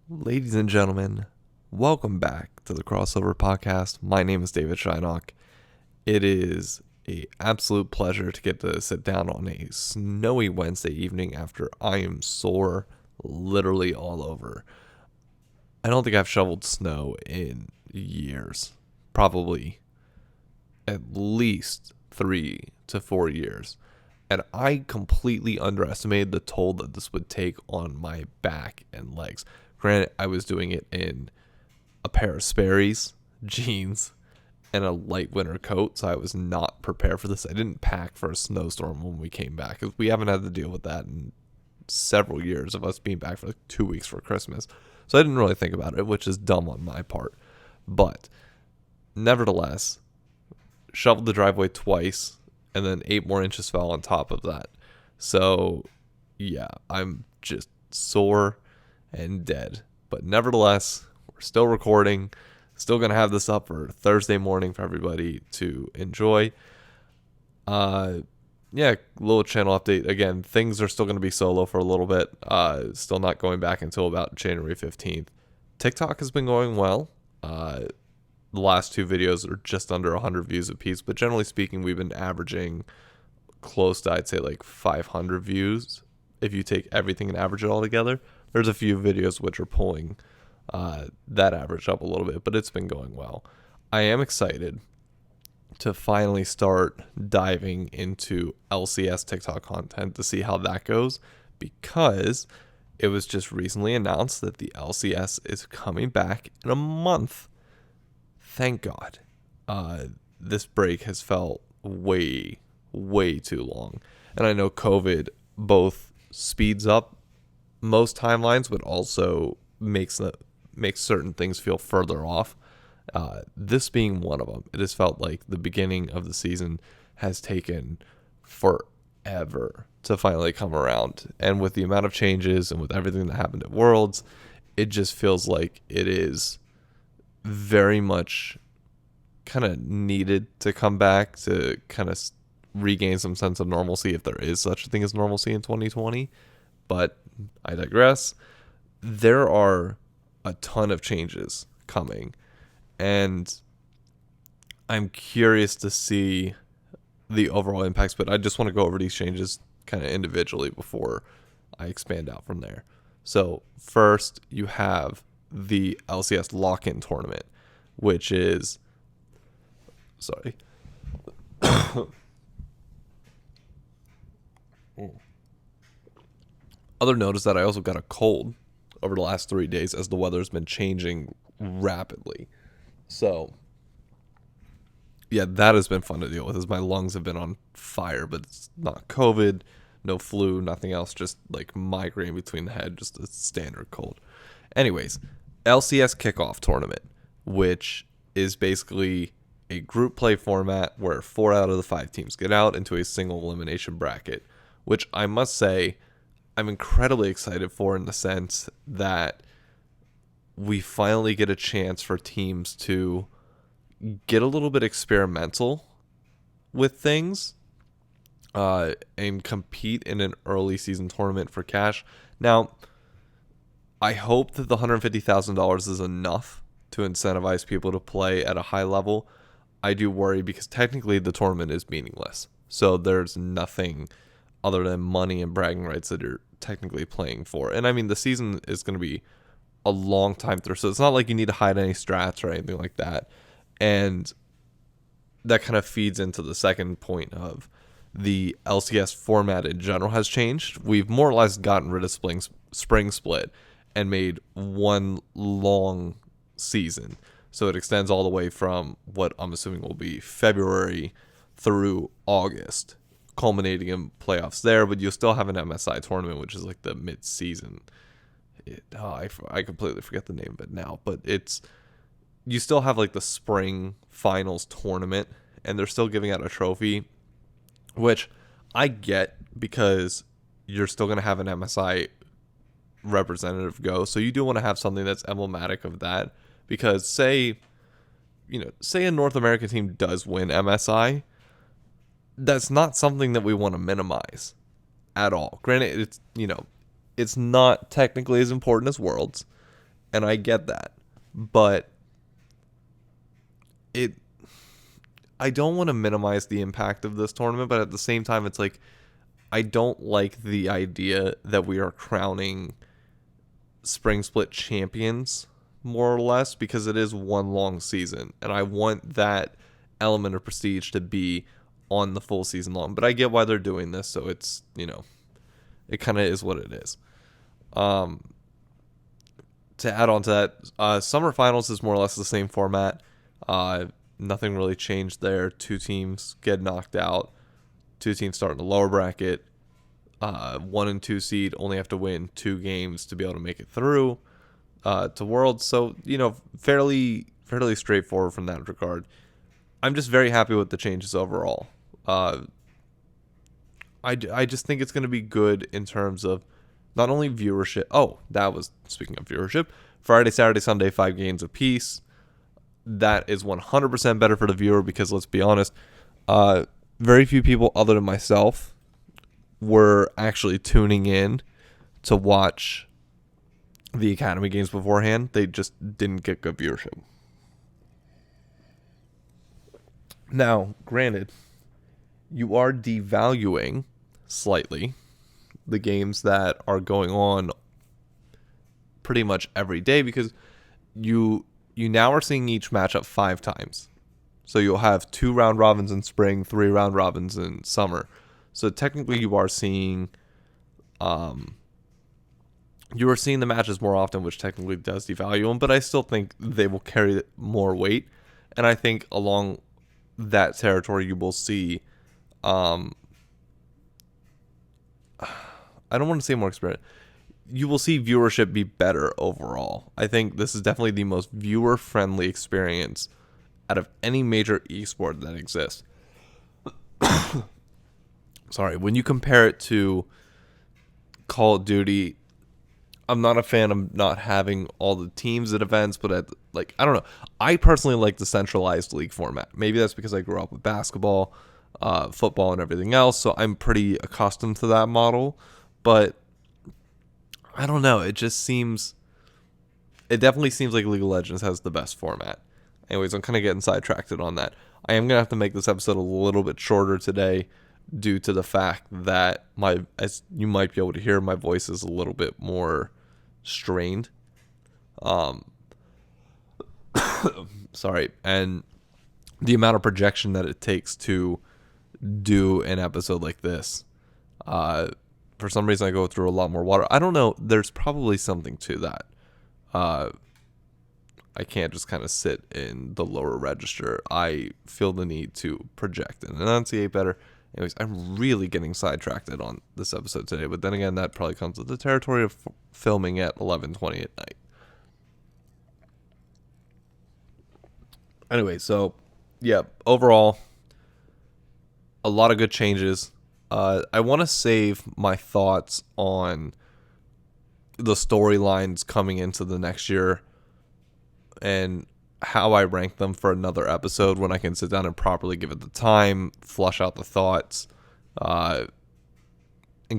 Ladies and gentlemen, welcome back to the Crossover Podcast. My name is David Shynock. It is an absolute pleasure to get to sit down on a snowy Wednesday evening after I am sore literally all over. I don't think I've shoveled snow in years. Probably at least 3 to 4 years. And I completely underestimated the toll that this would take on my back and legs. Granted, I was doing it in a pair of Sperry's, jeans, and a light winter coat, so I was not prepared for this. I didn't pack for a snowstorm when we came back, because we haven't had to deal with that in several years of us being back for like 2 weeks for Christmas. So I didn't really think about it, which is dumb on my part. But nevertheless, shoveled the driveway twice, and then 8 more inches fell on top of that. So yeah, I'm just sore and dead. But nevertheless, we're still recording. Still going to have this up for Thursday morning for everybody to enjoy. Little channel update. Again, things are still going to be solo for a little bit. Still not going back until about January 15th. TikTok has been going well. The last 2 videos are just under 100 views apiece, but generally speaking, we've been averaging close to, I'd say, like 500 views if you take everything and average it all together. There's a few videos which are pulling that average up a little bit, but it's been going well. I am excited to finally start diving into LCS TikTok content to see how that goes, because it was just recently announced that the LCS is coming back in a month. Thank God. This break has felt way too long. And I know COVID both speeds up most timelines, but also makes certain things feel further off. This being one of them. It has felt like the beginning of the season has taken forever to finally come around. And with the amount of changes and with everything that happened at Worlds, it just feels like it is very much kind of needed to come back to kind of regain some sense of normalcy, if there is such a thing as normalcy in 2020. But I digress. There are a ton of changes coming, and I'm curious to see the overall impacts, but I just want to go over these changes kind of individually before I expand out from there. So first, you have the LCS lock-in tournament, which is Other note is that I also got a cold over the last 3 days as the weather's been changing rapidly. So yeah, that has been fun to deal with, as my lungs have been on fire, but it's not COVID, no flu, nothing else, just like migraine between the head, just a standard cold. Anyways, LCS kickoff tournament, which is basically a group play format where 4 out of the 5 teams get out into a single elimination bracket, which I must say I'm incredibly excited for, in the sense that we finally get a chance for teams to get a little bit experimental with things and compete in an early season tournament for cash. Now, I hope that the $150,000 is enough to incentivize people to play at a high level. I do worry because technically the tournament is meaningless. So there's nothing other than money and bragging rights that you're technically playing for. And I mean, the season is going to be a long time through, so it's not like you need to hide any strats or anything like that. And that kind of feeds into the second point of the LCS format in general has changed. We've more or less gotten rid of spring split and made one long season. So it extends all the way from what I'm assuming will be February through August, culminating in playoffs there, but you'll still have an MSI tournament, which is like the mid-season. I completely forget the name of it now, but you still have like the spring finals tournament, and they're still giving out a trophy, which I get because you're still going to have an MSI representative go, so you do want to have something that's emblematic of that, because say a North American team does win MSI, that's not something that we want to minimize at all. Granted, it's not technically as important as Worlds, And I get that. But I don't want to minimize the impact of this tournament, but at the same time, it's like, I don't like the idea that we are crowning Spring Split champions, more or less, because it is one long season. And I want that element of prestige to be on the full season long. But I get why they're doing this, so it's, it kind of is what it is. To add on to that, Summer Finals is more or less the same format. Nothing really changed there. 2 teams get knocked out. 2 teams start in the lower bracket. 1 and 2 seed only have to win 2 games to be able to make it through to Worlds. So, fairly straightforward from that regard. I'm just very happy with the changes overall. I just think it's going to be good in terms of not only viewership. Oh, speaking of viewership, Friday, Saturday, Sunday, 5 games apiece. That is 100% better for the viewer because, let's be honest, very few people other than myself were actually tuning in to watch the Academy games beforehand. They just didn't get good viewership. Now, granted, you are devaluing slightly the games that are going on pretty much every day because you now are seeing each matchup 5 times. So you'll have 2 round robins in spring, 3 round robins in summer. So technically you are seeing the matches more often, which technically does devalue them, but I still think they will carry more weight. And I think along that territory you will see I don't want to say more experience. You will see viewership be better overall. I think this is definitely the most viewer-friendly experience out of any major esport that exists. Sorry, when you compare it to Call of Duty, I'm not a fan of not having all the teams at events, but I don't know. I personally like the centralized league format. Maybe that's because I grew up with basketball, football, and everything else, so I'm pretty accustomed to that model. But I don't know. It definitely seems like League of Legends has the best format. Anyways, I'm kind of getting sidetracked on that. I am going to have to make this episode a little bit shorter today due to the fact that as you might be able to hear, my voice is a little bit more strained. Sorry. And the amount of projection that it takes to do an episode like this, for some reason I go through a lot more water. I don't know. There's probably something to that. I can't just kind of sit in the lower register. I feel the need to project and enunciate better. Anyways, I'm really getting sidetracked on this episode today. But then again, that probably comes with the territory of filming at 11:20 at night. Anyway, so, yeah, overall, a lot of good changes. I want to save my thoughts on the storylines coming into the next year and how I rank them for another episode when I can sit down and properly give it the time, flush out the thoughts, and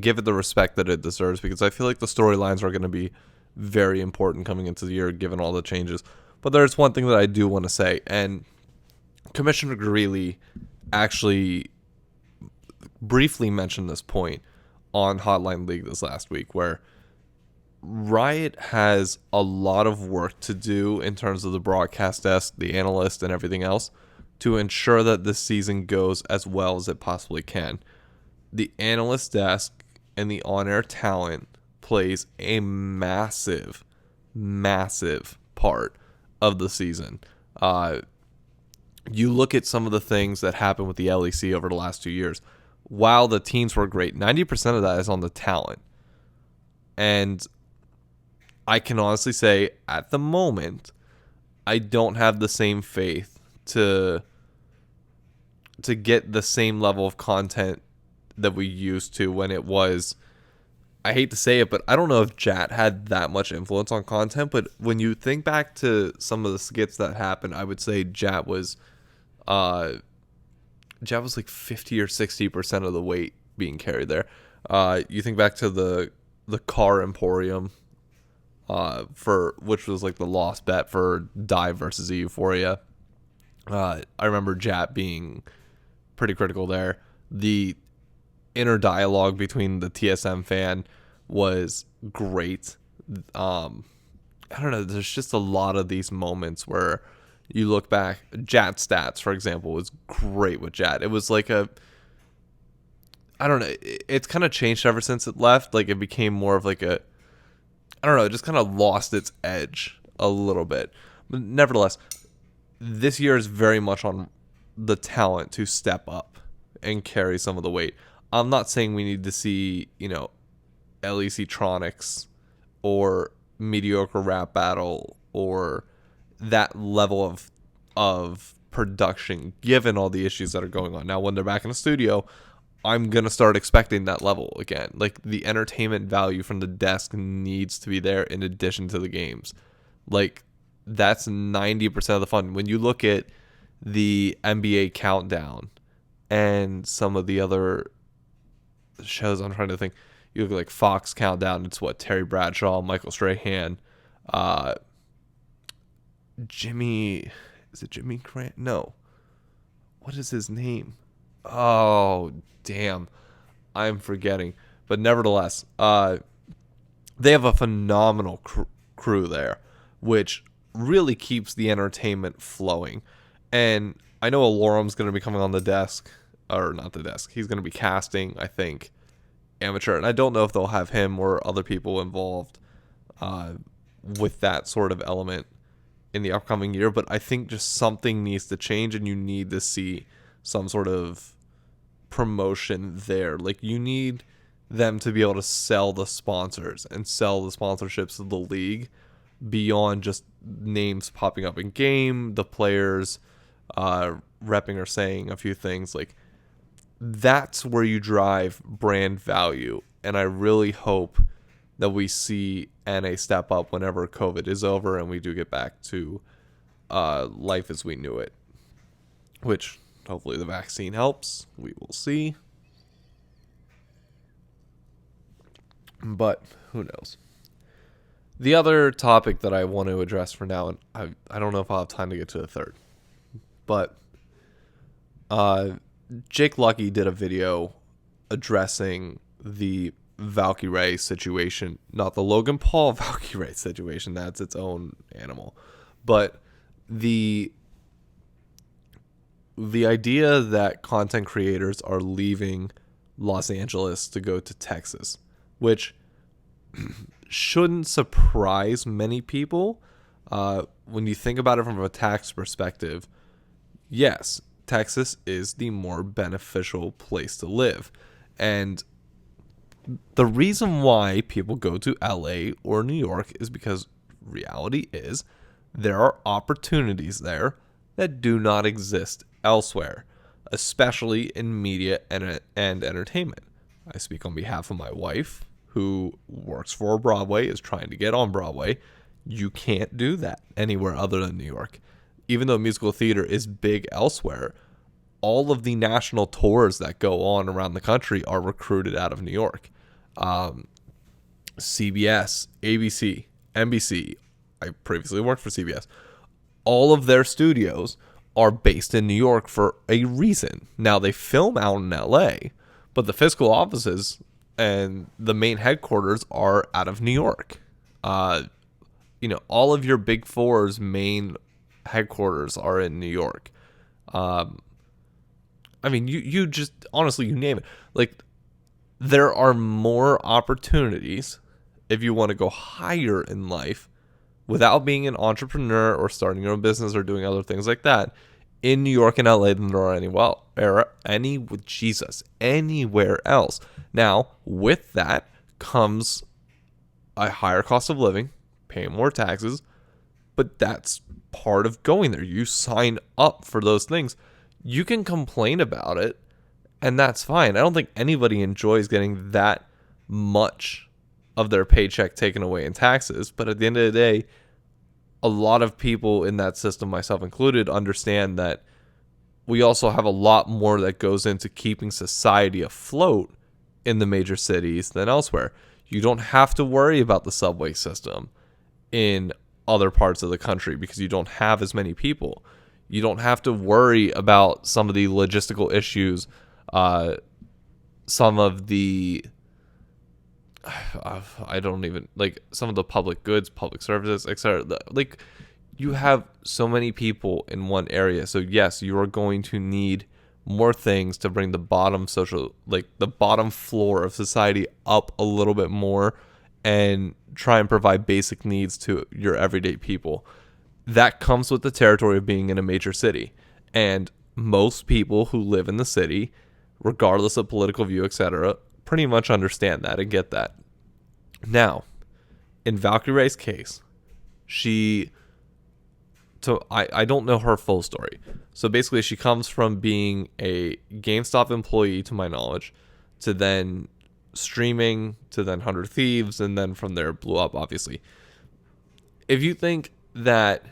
give it the respect that it deserves, because I feel like the storylines are going to be very important coming into the year given all the changes. But there's one thing that I do want to say, and Commissioner Greeley actually briefly mentioned this point on Hotline League this last week, where Riot has a lot of work to do in terms of the broadcast desk, the analyst, and everything else to ensure that this season goes as well as it possibly can. The analyst desk and the on-air talent plays a massive, massive part of the season. You look at some of the things that happened with the LEC over the last 2 years. While the teams were great, 90% of that is on the talent. And I can honestly say, at the moment, I don't have the same faith to get the same level of content that we used to when it was, I hate to say it, but I don't know if Jat had that much influence on content. But when you think back to some of the skits that happened, I would say Jat was like 50 or 60% of the weight being carried there. You think back to the car emporium for which was like the lost bet for Dive versus Euphoria. I remember Jat being pretty critical there. The inner dialogue between the TSM fan was great. I don't know, there's just a lot of these moments where you look back. Jat stats, for example, was great with Jat. It was like I don't know, it's kind of changed ever since it left. Like, it became more of like I don't know, it just kind of lost its edge a little bit. But nevertheless, this year is very much on the talent to step up and carry some of the weight. I'm not saying we need to see, LEC Tronics or mediocre rap battle or that level of production, given all the issues that are going on. Now, when they're back in the studio, I'm going to start expecting that level again. Like, the entertainment value from the desk needs to be there in addition to the games. Like, that's 90% of the fun. When you look at the NBA Countdown and some of the other shows, I'm trying to think, you look at like Fox Countdown, it's what, Terry Bradshaw, Michael Strahan, Jimmy, is it Jimmy Grant? No. What is his name? Oh, damn. I'm forgetting. But nevertheless, they have a phenomenal crew there, which really keeps the entertainment flowing. And I know Alorum's going to be coming on the desk, or not the desk. He's going to be casting, I think, amateur. And I don't know if they'll have him or other people involved with that sort of element in the upcoming year. But I think just something needs to change, and you need to see some sort of promotion there. Like, you need them to be able to sell the sponsors and sell the sponsorships of the league beyond just names popping up in game, the players repping or saying a few things. Like, that's where you drive brand value. And I really hope that we see NA step up whenever COVID is over and we do get back to life as we knew it, which hopefully the vaccine helps. We will see. But who knows? The other topic that I want to address for now, and I don't know if I'll have time to get to the third, but Jake Lucky did a video addressing the VALKYRAE situation, not the Logan Paul VALKYRAE situation, that's its own animal, but the idea that content creators are leaving Los Angeles to go to Texas, which shouldn't surprise many people. When you think about it from a tax perspective, yes, Texas is the more beneficial place to live. And the reason why people go to LA or New York is because reality is there are opportunities there that do not exist elsewhere, especially in media and entertainment. I speak on behalf of my wife, who works for Broadway, is trying to get on Broadway. You can't do that anywhere other than New York. Even though musical theater is big elsewhere, all of the national tours that go on around the country are recruited out of New York. CBS, ABC, NBC, I previously worked for CBS. All of their studios are based in New York for a reason. Now, they film out in LA, but the physical offices and the main headquarters are out of New York. All of your Big Four's main headquarters are in New York. You just, honestly, you name it. Like, there are more opportunities if you want to go higher in life without being an entrepreneur or starting your own business or doing other things like that in New York and LA than there are anywhere else. Now, with that comes a higher cost of living, paying more taxes, but that's part of going there. You sign up for those things. You can complain about it, and that's fine. I don't think anybody enjoys getting that much of their paycheck taken away in taxes, but at the end of the day, a lot of people in that system, myself included, understand that we also have a lot more that goes into keeping society afloat in the major cities than elsewhere. You don't have to worry about the subway system in other parts of the country because you don't have as many people. You don't have to worry about some of the logistical issues, some of the I don't even like some of the public goods, public services, etc. Like, you have so many people in one area. So yes, you are going to need more things to bring the bottom the bottom floor of society up a little bit more and try and provide basic needs to your everyday people. That comes with the territory of being in a major city. And most people who live in the city, regardless of political view, etc., pretty much understand that and get that. Now, in VALKYRAE's case, I don't know her full story. So basically, she comes from being a GameStop employee, to my knowledge, to then streaming, to then 100 Thieves, and then from there blew up, obviously. If you think that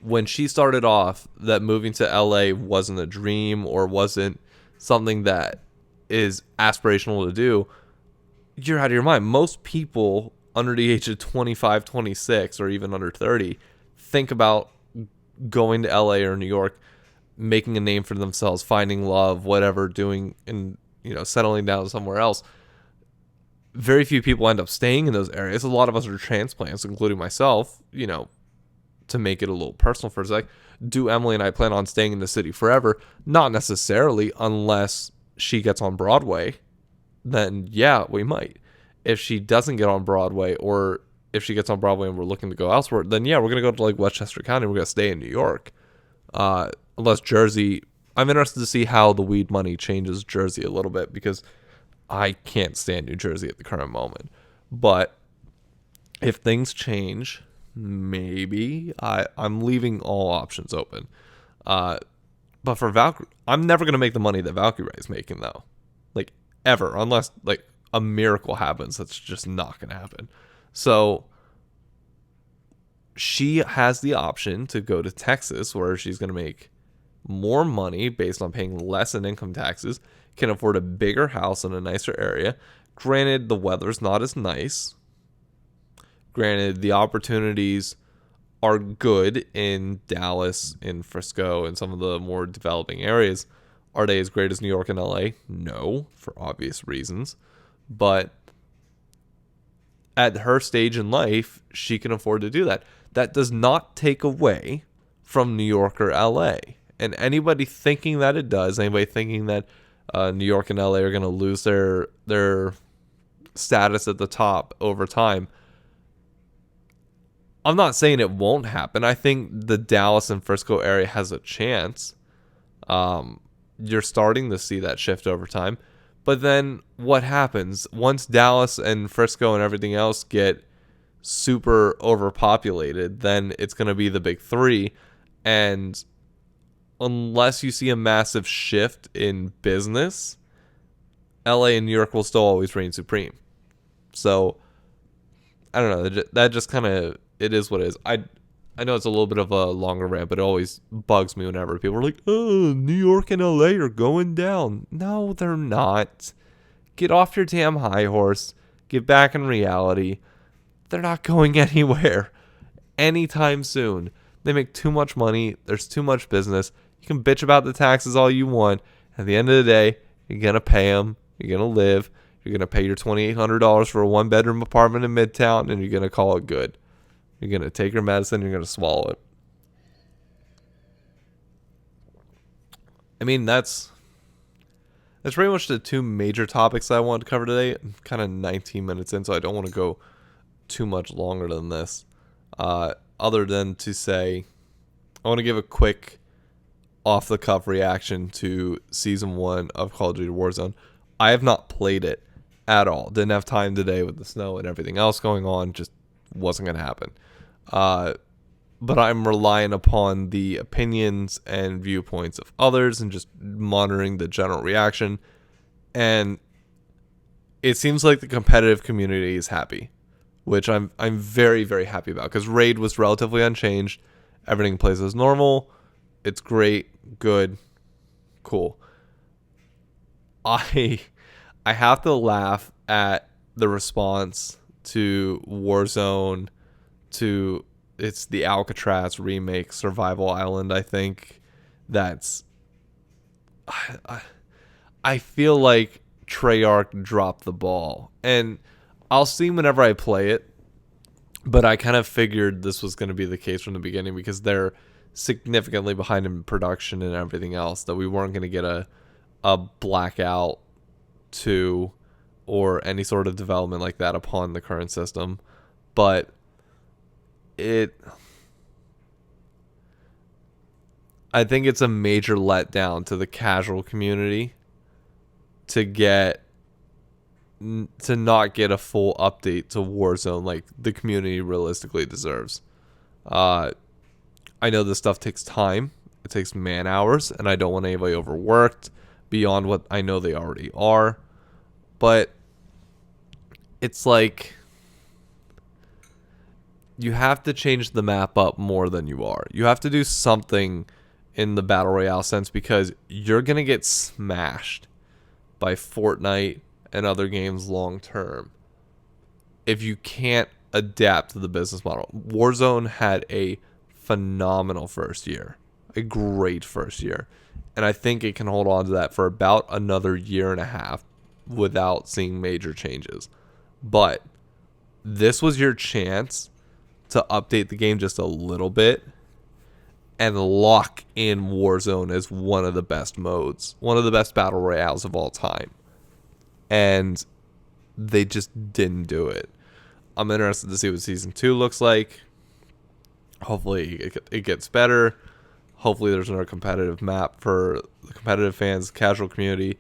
when she started off that moving to LA wasn't a dream or wasn't something that is aspirational to do, you're out of your mind. Most people under the age of 25, 26, or even under 30 think about going to LA or New York, making a name for themselves, finding love, whatever, doing, and settling down somewhere else. Very few people end up staying in those areas. A lot of us are transplants, including myself, to make it a little personal for a sec. Do Emily and I plan on staying in the city forever? Not necessarily, unless she gets on Broadway. Then yeah, we might. If she doesn't get on Broadway, or if she gets on Broadway and we're looking to go elsewhere, then yeah, we're going to go to like Westchester County. We're going to stay in New York. Unless Jersey, I'm interested to see how the weed money changes Jersey a little bit, because I can't stand New Jersey at the current moment. But if things change, maybe I'm leaving all options open. But for VALKYRAE, I'm never going to make the money that VALKYRAE is making, though. Like, ever. Unless, like, a miracle happens. That's just not going to happen. So she has the option to go to Texas, where she's going to make more money based on paying less in income taxes, can afford a bigger house in a nicer area. Granted, the weather's not as nice. Granted, the opportunities are good in Dallas, in Frisco, and some of the more developing areas. Are they as great as New York and LA? No, for obvious reasons. But at her stage in life, she can afford to do that. That does not take away from New York or LA. And anybody thinking that it does, anybody thinking that New York and LA are going to lose their status at the top over time, I'm not saying it won't happen. I think the Dallas and Frisco area has a chance. You're starting to see that shift over time. But then what happens? Once Dallas and Frisco and everything else get super overpopulated, then it's going to be the big three. And unless you see a massive shift in business, LA and New York will still always reign supreme. So, I don't know. That just kind of, it is what it is. I know it's a little bit of a longer rant, but it always bugs me whenever people are like, oh, New York and LA are going down. No, they're not. Get off your damn high horse. Get back in reality. They're not going anywhere anytime soon. They make too much money. There's too much business. You can bitch about the taxes all you want. At the end of the day, you're going to pay them. You're going to live. You're going to pay your $2,800 for a one-bedroom apartment in Midtown, and you're going to call it good. You're going to take your medicine. You're going to swallow it. I mean, that's pretty much the two major topics I wanted to cover today. I'm kind of 19 minutes in, so I don't want to go too much longer than this. Other than to say, I want to give a quick off-the-cuff reaction to Season 1 of Call of Duty Warzone. I have not played it at all. Didn't have time today with the snow and everything else going on. Just wasn't going to happen. But I'm relying upon the opinions and viewpoints of others and just monitoring the general reaction. And it seems like the competitive community is happy, which I'm very, very happy about, because Raid was relatively unchanged. Everything plays as normal. It's great, good, cool. I have to laugh at the response to Warzone it's the Alcatraz remake, Survival Island, I think. That's I feel like Treyarch dropped the ball. And I'll see whenever I play it, but I kind of figured this was going to be the case from the beginning because they're significantly behind in production and everything else, that we weren't going to get a Blackout 2 or any sort of development like that upon the current system. But I think it's a major letdown to the casual community to not get a full update to Warzone like the community realistically deserves. I know this stuff takes time. It takes man hours, and I don't want anybody overworked beyond what I know they already are. But it's like you have to change the map up more than you are. You have to do something in the Battle Royale sense, because you're going to get smashed by Fortnite and other games long term if you can't adapt to the business model. Warzone had a phenomenal first year, a great first year, and I think it can hold on to that for about another year and a half without seeing major changes. But this was your chance to update the game just a little bit and lock in Warzone as one of the best modes, one of the best battle royales of all time. And they just didn't do it. I'm interested to see what Season 2 looks like. Hopefully it gets better. Hopefully there's another competitive map for the competitive fans, casual community.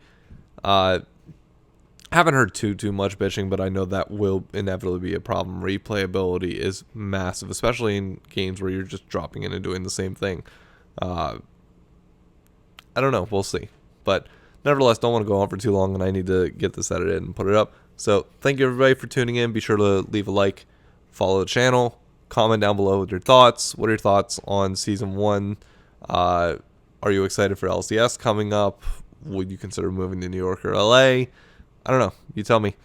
Haven't heard too much bitching, but I know that will inevitably be a problem. Replayability is massive, especially in games where you're just dropping in and doing the same thing. I don't know. We'll see. But nevertheless, don't want to go on for too long, and I need to get this edited and put it up. So thank you, everybody, for tuning in. Be sure to leave a like, follow the channel, comment down below with your thoughts. What are your thoughts on Season 1? Are you excited for LCS coming up? Would you consider moving to New York or LA? I don't know. You tell me.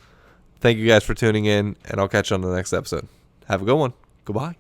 Thank you guys for tuning in, and I'll catch you on the next episode. Have a good one. Goodbye.